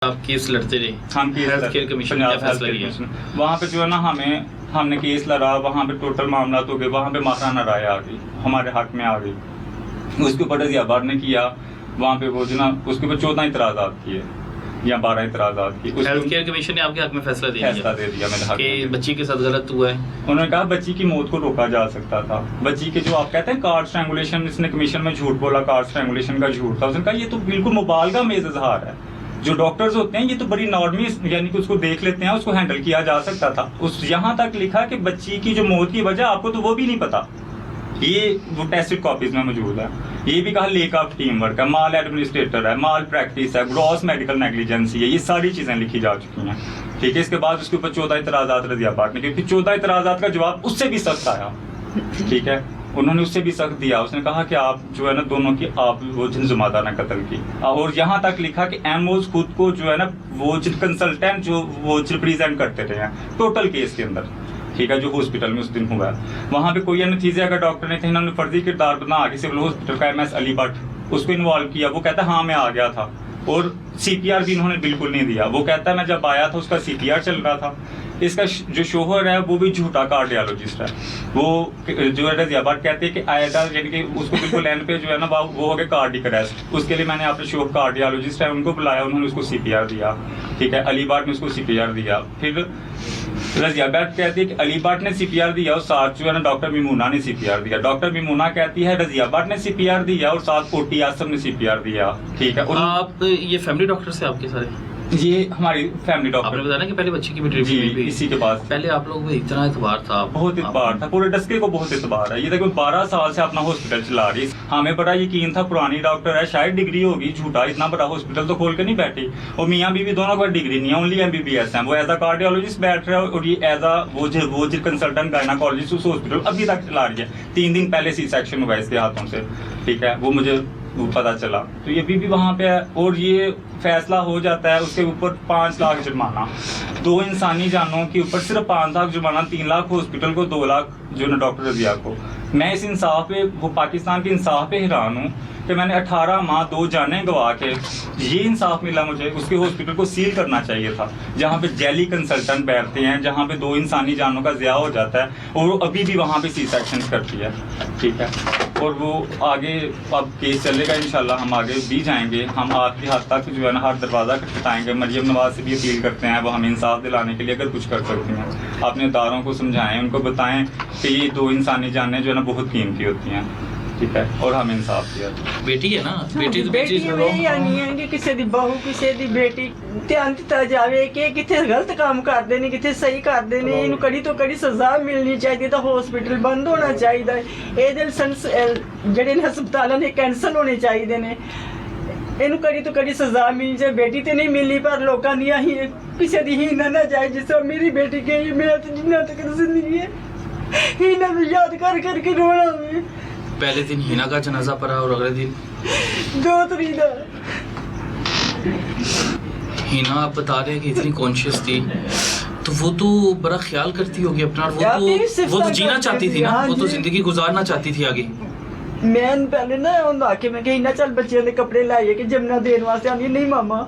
आप केस लड़ते रहे, हम हेल्थ केयर कमीशन क्या फैसला लिया? वहाँ पे जो है ना हमने केस लड़ा, वहाँ पे टोटल मामला हो गए, वहाँ पे माहराना राय आ गई, हमारे हक में आ गई। उसके ऊपर रज़ियाबाद ने किया, वहाँ पे वो जो ना उसके ऊपर 14 इतराज़ात किए या 12 इतराज़ात किए। हेल्थ केयर कमीशन ने आपके हक में फैसला दे दिया मेरे हक कि में बच्ची के साथ गलत हुआ है। उन्होंने कहा बच्ची की मौत को रोका जा सकता था। बच्ची के जो आप कहते हैं कार्ड स्ट्रैंगुलेशन, इसने कमीशन में झूठ बोला, कार्ड स्ट्रैंगुलेशन का झूठ था। उसने कहा ये तो बिल्कुल मुबालगा में इज़हार है। जो डॉक्टर्स होते हैं ये तो बड़ी नॉर्मी यानी कि उसको देख लेते हैं, उसको हैंडल किया जा सकता था। उस यहाँ तक लिखा कि बच्ची की जो मौत की वजह आपको तो वो भी नहीं पता, ये वो टेस्टेड कॉपीज में मौजूद है। ये भी कहा लेक ऑफ टीम वर्क है, माल एडमिनिस्ट्रेटर है, माल प्रैक्टिस है, ग्रॉस मेडिकल नेग्लिजेंसी है, ये सारी चीज़ें लिखी जा चुकी हैं। ठीक है, इसके बाद उसके ऊपर 14 इतराज़ात रज़ियाबाद ने, क्योंकि 14 इतराज़ात का जवाब उससे भी सख्त आया। ठीक है, उन्होंने उससे भी सख्त दिया। उसने कहा कि आप जो है ना दोनों की आप वो जिन जुमादाना कत्ल की, और यहाँ तक लिखा कि एमओज खुद को जो है ना वो जिन कंसल्टेंट जो वो रिप्रेजेंट करते रहे हैं टोटल केस के अंदर। ठीक है, जो हॉस्पिटल में उस दिन हुआ है वहाँ पे कोई एनेस्थीसिया का डॉक्टर नहीं था। इन्होंने फर्जी किरदार बना के सिविल हॉस्पिटल का MS अली भट्ट उसको इन्वॉल्व किया। वो कहता है हाँ मैं आ गया था, और CPR भी इन्होंने बिल्कुल नहीं दिया। वो कहता है मैं जब आया था उसका CPR चल रहा था। इसका जो शोहर है वो भी झूठा कार्डियोलॉजिस्ट है। वो जो है रज़ियाबाद कहते हैं कि आया यानी कि उसको बिल्कुल एंड पे जो है ना वो हो गया कार्डिक अरेस्ट। उसके लिए मैंने अपने शोहर कार्डियोलॉजिस्ट है उनको बुलाया, उन्होंने उसको CPR दिया। ठीक है, अलीबाग ने उसको CPR दिया। फिर रज़ियाबाद कहती है कि अलीबाग ने CPR दिया और साथ जो है ना डॉक्टर मिमूना ने CPR दिया। डॉक्टर मिमूना कहती है रज़ियाबाद ने CPR दिया और साथ OT आसम ने CPR दिया। ठीक है, और आप ये फैमिली डॉक्टर से आपके सारे? ये हमारी फैमिली डॉक्टर। आपने बताया कि पहले बच्ची की भी ट्रीटमेंट जी इसी के पास। पहले आप लोगों को इतना एतबार था, बहुत एतबार था, पूरे डस्के को बहुत एतबार है। ये देखो 12 साल से अपना हॉस्पिटल चला रही है। हमें बड़ा यकीन था पुरानी डॉक्टर है, शायद डिग्री होगी, झूठा इतना बड़ा हॉस्पिटल तो खोल के नहीं बैठी। और मियाँ बीवी दोनों को डिग्री नहीं है, ओनली MBBS है। वो एज अ कार्डियोलॉजिस्ट बैठ रहा है और ये एज अ वो कंसल्टेंट गायनाकोलॉजिस्ट उस हॉस्पिटल अभी तक चला रही है। 3 दिन पहले C-सेक्शन हुआ इसके हाथों से। ठीक है, वो मुझे पता चला, तो ये भी वहाँ पे है। और ये फैसला हो जाता है, उसके ऊपर 5 लाख जुर्माना, 2 इंसानी जानों के ऊपर सिर्फ 5 लाख जुर्माना, 3 लाख हॉस्पिटल को, 2 लाख जो ना डॉक्टर रज़िया को। मैं इस इंसाफ पे, वो पाकिस्तान के इंसाफ पे हैरान हूँ कि मैंने 18 माह 2 जानें गवा के ये इंसाफ मिला मुझे। उसके हॉस्पिटल को सील करना चाहिए था, जहाँ पे जेली कंसल्टेंट बैठते हैं, जहाँ पे 2 इंसानी जानों का ज़िया हो जाता है, और वो अभी भी वहाँ पे C-सेक्शन करती है। ठीक है, और वो आगे अब केस चलेगा इंशाल्लाह, हम आगे भी जाएंगे। हम आखिरी हद तक जो है ना हर दरवाज़ा खटखटाएंगे। मरियम नवाज से भी अपील करते हैं, वो हमें इंसाफ दिलाने के लिए अगर कुछ कर सकती हैं अपने इदारों को समझाएं, उनको बताएं कि ये 2 इंसानी जानें जो है ना बहुत कीमती होती हैं। ठीक है, और हमें इंसाफ दिया। बेटी है ना, बेटी तो बेटी नहीं है कि किसी दी बहू किसी दी बेटी ध्यान दिता जावे कि किथे गलत काम करते ने किथे सही करते ने। इन्हू कड़ी तो कड़ी सजा मिलनी चाहिए, तो हॉस्पिटल बंद होना चाहिए। ये जेडे हस्पतालों ने कैंसल होने चाहिए ने। इन्हू कड़ी तो कड़ी सजा मिलनी चाहिए। बेटी तो नहीं मिली पर लोगों दी ही किसी दी ही ना जाए। जिस तरह मेरी बेटी गई, मैं तो जिन्ना तक जिंदगी है ही ना याद कर करके रोना में। पहले दिन हिना का जनाजा पड़ा और अगले दिन 2 तरीक हिना आप बता रहे हैं कि इतनी कॉन्शियस थी, तो वो तो बड़ा ख्याल करती होगी अपना। वो तो जीना चाहती थी ना, वो तो जिंदगी गुजारना चाहती थी आगे। मैं पहले ना आके मैं कही ना चल बच्चे के कपड़े लाइए कि जमना देने वास्ते आनी। नहीं मामा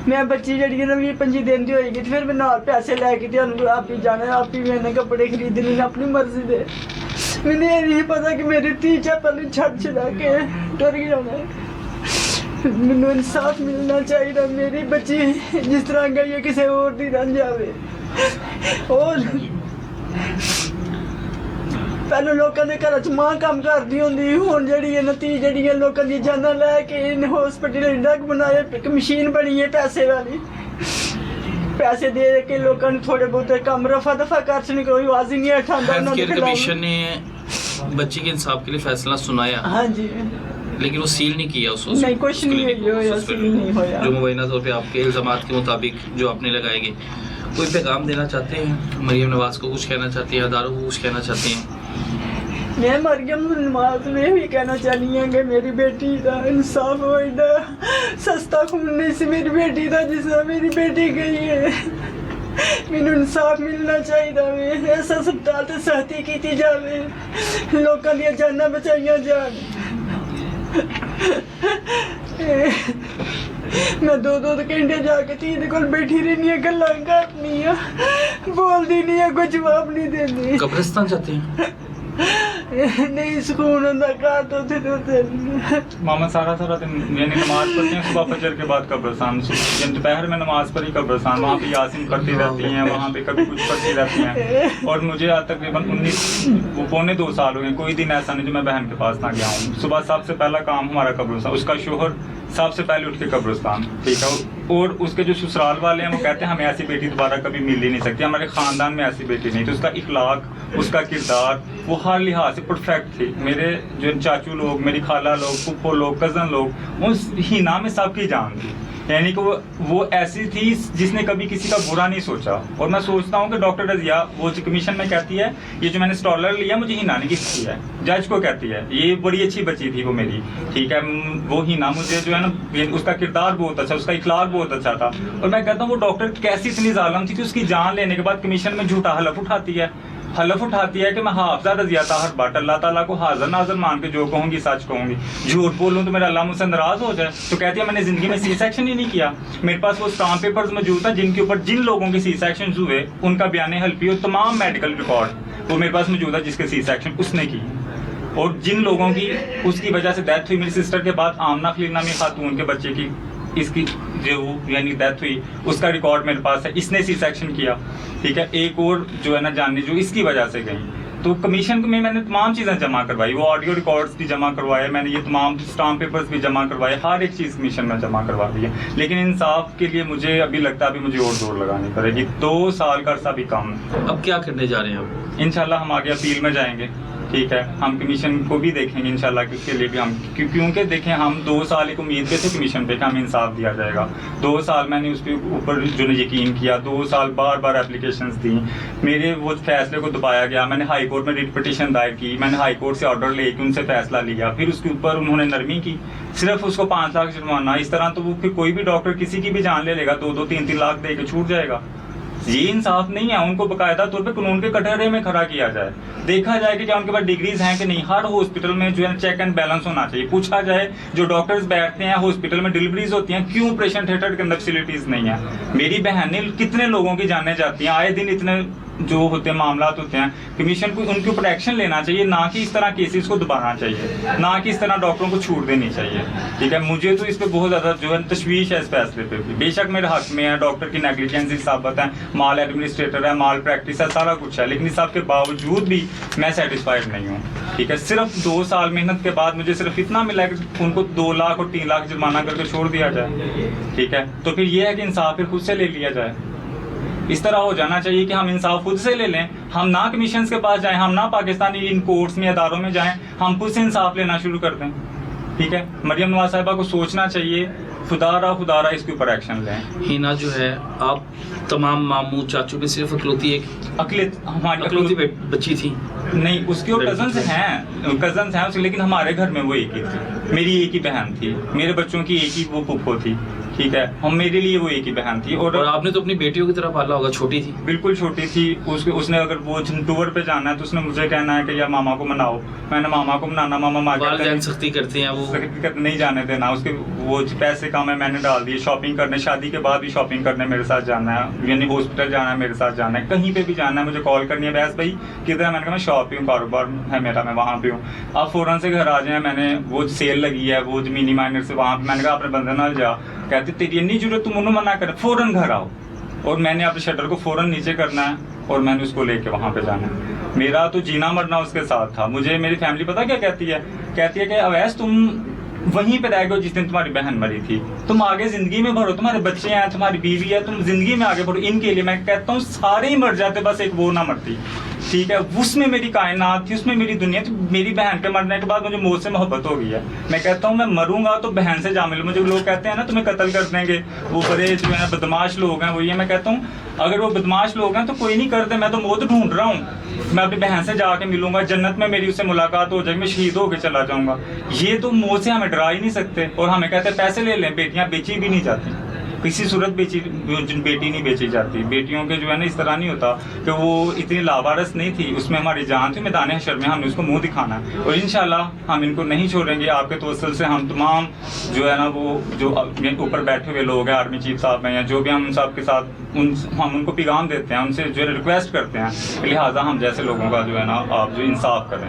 मैं बच्ची जी है ना 20-25 दिन की होएगी, तो फिर मैं नाल पैसे लैके आप ही जाना, आप ही मैंने कपड़े खरीदने अपनी मर्जी दे। मैंने ये नहीं पता कि मेरी धी चप्पल छड़ छड़ा के डर जाना। मैनू इंसाफ मिलना चाहिए। मेरी बच्ची जिस तरह गई है किसी और दी ना जावे। और पहले लोगों के घर च मां काम करती होंगी, हुण जिहड़ी है धी जिहड़ी है लोगों दी जानां लैके हॉस्पिटल इंडक बनाए, एक मशीन बनी है पैसे वाली। पैसे दे के लोगों ने थोड़े बहुत कम रफा दफा कर, कोई आवाज ही नहीं उठाता। हेल्थ केयर कमीशन ने बच्ची के इंसाफ के लिए फैसला सुनाया, हाँ जी, लेकिन वो सील नहीं किया उस नहीं कुछ नहीं होया, सील नहीं होया। जो मुबैना तौर पे आपके इल्जामात के मुताबिक जो आपने लगाए गए, कोई पैगाम देना चाहते हैं मरियम नवाज को, कुछ कहना चाहती हैं, अदारों को कुछ कहना चाहते हैं? मैं मरियम नवाज में भी कहना चाहती हूँ कि मेरी बेटी का इंसाफ हो। सस्ता खून नहीं सी मेरी बेटी का, जिस तरह मेरी बेटी गई है। मैनू इंसाफ मिलना चाहिए। ऐसा अस्पताल से सख्ती की जाए, लोगों दी जानां बचाइयां जान। मैं 2-2 घंटे जाके धी दे कोल बैठी रहनी है, गल्लां करनी है, बोलदी नहीं है, कोई जवाब नहीं देंदी। कब्रिस्तान जाते हैं? नहीं सुकून होंदा घर तो उधर मामा सारा दिन यानी नमाज पढ़ते हैं सुबह फजर के बाद कब्रिस्तान, जब दोपहर में नमाज पढ़ी कब्रिस्तान, वहाँ पे यासीन पढ़ती रहती हैं, वहाँ पे कभी कुछ पढ़ती रहती हैं। और मुझे आज तकरीबन 19-2 साल हो गए, कोई दिन ऐसा नहीं जो मैं बहन के पास ना गया हूँ। सुबह सबसे पहला काम हमारा कब्रिस्तान, उसका शोहर सबसे पहले उठ के कब्रिस्तान, ठीक है। और उसके जो ससुराल वाले हैं वो कहते हैं हमें ऐसी बेटी दोबारा कभी मिल ही नहीं सकती, हमारे ख़ानदान में ऐसी बेटी नहीं। तो उसका इखलाक, उसका किरदार, वो हर लिहाज से परफेक्ट थी। मेरे जो चाचू लोग, मेरी खाला लोग, फूफो लोग, कज़न लोग, उस हिना में सबकी जान थी। यानी कि वो ऐसी थी जिसने कभी किसी का बुरा नहीं सोचा। और मैं सोचता हूँ कि डॉक्टर रज़िया, वो जो कमीशन में कहती है ये जो मैंने स्टॉलर लिया मुझे हिना ने गिफ्ट किया है, जज को कहती है, ये बड़ी अच्छी बच्ची थी वो मेरी, ठीक है। वो हिना मुझे जो है ना, उसका किरदार बहुत अच्छा, उसका इखलाक बहुत अच्छा था। और मैं कहता हूँ वो डॉक्टर कैसी इतनी जालिम थी कि उसकी जान लेने के बाद कमीशन में झूठा हलफ उठाती है कि मैं हाफ़िज़ा रज़िया ताहर भट्ट अल्लाह ताला को हाज़िर नाज़िर मान के जो कहूँगी सच कहूँगी, झूठ बोलूँ तो मेरा अल्लाह मुझसे नाराज़ हो जाए। तो कहती है मैंने ज़िंदगी में सी सेक्शन ही नहीं किया। मेरे पास वो स्टाम्प पेपर्स मौजूद था जिनके ऊपर जिन लोगों के सी सेक्शन हुए उनका बयान हल्फी और तमाम मेडिकल रिकॉर्ड वो मेरे पास मौजूद है जिसके सी सेक्शन उसने की। और जिन लोगों की उसकी वजह से डेथ हुई, मेरी सिस्टर के बाद आमना खलील नामी खातून के बच्चे की इसकी जो यानी डेथ हुई उसका रिकॉर्ड मेरे पास है, इसने सी सेक्शन किया, ठीक है। एक और जो है ना जाननी जो इसकी वजह से गई। तो कमीशन में मैंने तमाम चीज़ें जमा करवाई, वो ऑडियो रिकॉर्ड्स भी जमा करवाए, मैंने ये तमाम स्टाम्प पेपर्स भी जमा करवाए, हर एक चीज़ कमीशन में जमा करवा दी है। लेकिन इंसाफ के लिए मुझे अभी लगता है अभी मुझे और दौड़ लगानी पड़ेगी। 2 साल का अरसा भी कम है। अब क्या करने जा रहे हैं आप? इंशाल्लाह हम आगे अपील में जाएंगे, ठीक है। हम कमीशन को भी देखेंगे इंशाल्लाह कि उसके लिए भी हम क्योंकि देखें हम 2 साल एक उम्मीद पे थे कमीशन पे कि हमें इंसाफ दिया जाएगा। 2 साल मैंने उसके ऊपर जो यकीन किया, 2 साल बार एप्लीकेशंस दी, मेरे वो फैसले को दबाया गया। मैंने हाई कोर्ट में रिट पिटीशन दायर की, मैंने हाई कोर्ट से ऑर्डर लेके उनसे फैसला लिया, फिर उसके ऊपर उन्होंने नरमी की, सिर्फ उसको 5 लाख जुर्माना। इस तरह तो वो फिर कोई भी डॉक्टर किसी की भी जान ले लेगा, 2-2, 3-3 लाख दे के छूट जाएगा। ये इंसाफ नहीं है। उनको बाकायदा तौर पे कानून के कटहरे में खड़ा किया जाए, देखा जाए कि क्या उनके पास डिग्रीज हैं कि नहीं। हर हॉस्पिटल में जो है चेक एंड बैलेंस होना चाहिए। पूछा जाए जो डॉक्टर्स बैठते हैं हॉस्पिटल में डिलीवरीज होती हैं, क्यों ऑपरेशन थिएटर के अंदर फैसिलिटीज नहीं है। मेरी बहन ने कितने लोगों की जाने जाती हैं, आए दिन इतने जो होते हैं मामला होते हैं। कमीशन को उनके ऊपर एक्शन लेना चाहिए, ना कि इस तरह केसेस को दबाना चाहिए, ना कि इस तरह डॉक्टरों को छूट देनी चाहिए, ठीक है। मुझे तो इस पर बहुत ज़्यादा जो है तशवीश है इस फैसले पे भी। बेशक मेरे हक में है, डॉक्टर की नेग्लिजेंसी साबित है, माल एडमिनिस्ट्रेटर है, माल प्रैक्टिस है, सारा कुछ है, लेकिन इस सब के बावजूद भी मैं सेटिस्फाइड नहीं हूँ, ठीक है। सिर्फ 2 साल मेहनत के बाद मुझे सिर्फ इतना मिला कि उनको 2 लाख और 3 लाख जुर्माना करके छोड़ दिया जाए, ठीक है। तो फिर ये है कि इंसाफ फिर खुद से ले लिया जाए। इस तरह हो जाना चाहिए कि हम इंसाफ खुद से ले लें, हम ना कमीशन के पास जाएं, हम ना पाकिस्तानी इन कोर्ट्स में अदारों में जाएं, हम खुद से इंसाफ लेना शुरू कर दें, ठीक है। मरियम नवाज साहिबा को सोचना चाहिए, खुदारा इसके ऊपर एक्शन लें। हिना जो है, आप तमाम मामू चाचू की सिर्फ हमारी अकलौती बच्ची थी? नहीं, उसके और कजन्स हैं उसके, लेकिन हमारे घर में वो एक ही थी, मेरी एक ही बहन थी, मेरे बच्चों की एक ही वो फुफ्फो थी, ठीक है। हम मेरे लिए वो एक ही बहन थी। और आपने तो अपनी बेटियों की तरह पाला होगा, छोटी थी? बिल्कुल छोटी थी। उसने अगर वो टूर पे जाना है तो उसने मुझे कहना है कि यार मामा को मनाओ, मैंने मामा को मनाना, मामा वालिदैन सख्ती करते हैं, वो नहीं जाने देना, उसके वो पैसे कम है मैंने डाल दिए, शॉपिंग करने, शादी के बाद भी शॉपिंग करने मेरे साथ जाना है, यानी हॉस्पिटल जाना है मेरे साथ जाना है, कहीं पे भी जाना है, मुझे कॉल करनी है, बस भाई किधर है, मैंने कहा मैं शॉप पे हूँ, कारोबार है मेरा, मैं वहाँ पे हूँ, आप फ़ौरन से घर आ जाए, मैंने वो सेल लगी है वो जमीनी माइनर से वहाँ पे, मैंने कहा अपने बंदे नाल जा, कहते तेरी इतनी जरूरत तुम उन्होंने मना कर, फ़ौरन घर आओ। और मैंने अपने शटर को फ़ौरन नीचे करना है और मैंने उसको लेके वहाँ पे जाना है। मेरा तो जीना मरना उसके साथ था। मुझे मेरी फैमिली पता क्या कहती है कि अवैस तुम वहीं पे रह गए जिस दिन तुम्हारी बहन मरी थी, तुम आगे जिंदगी में भरो, तुम्हारे बच्चे हैं, तुम्हारी बीवी है, तुम जिंदगी में आगे भरो इनके लिए। मैं कहता हूँ सारे ही मर जाते, बस एक वो ना मरती, ठीक है। उसमें मेरी कायनात थी, उसमें मेरी दुनिया थी। मेरी बहन के मरने के बाद मुझे मौत से मोहब्बत हो गई है। मैं कहता हूँ मैं मरूंगा तो बहन से जा मिलूँ। मुझे लोग कहते हैं ना तुम्हें कत्ल कर देंगे, वो बड़े जो है बदमाश लोग हैं, वो ये मैं कहता हूँ अगर वो बदमाश लोग हैं तो कोई नहीं करते, मैं तो मौत ढूंढ रहा हूँ। मैं अपनी बहन से जाके मिलूंगा, जन्नत में मेरी उससे मुलाकात हो जाएगी, मैं शहीद होकर चला जाऊंगा। ये तो मौत से हमें डरा ही नहीं सकते। और हमें कहते हैं पैसे ले लें, बेटियां बेची भी नहीं जाती, किसी सूरत बेटी नहीं बेची जाती। बेटियों के जो है ना इस तरह नहीं होता कि वो इतनी लावारस नहीं थी, उसमें हमारी जान थी, मैदान हशर में हमने उसको मुंह दिखाना है। और इंशाल्लाह हम इनको नहीं छोड़ेंगे। आपके तवस्सुल से हम तमाम जो है ना वो जो ऊपर बैठे हुए लोग हैं, आर्मी चीफ साहब हैं या जो भी हम सब के साथ हम उनको पैगाम देते हैं, उनसे जो रिक्वेस्ट करते हैं, लिहाजा हम जैसे लोगों का जो है ना आप जो इंसाफ करें।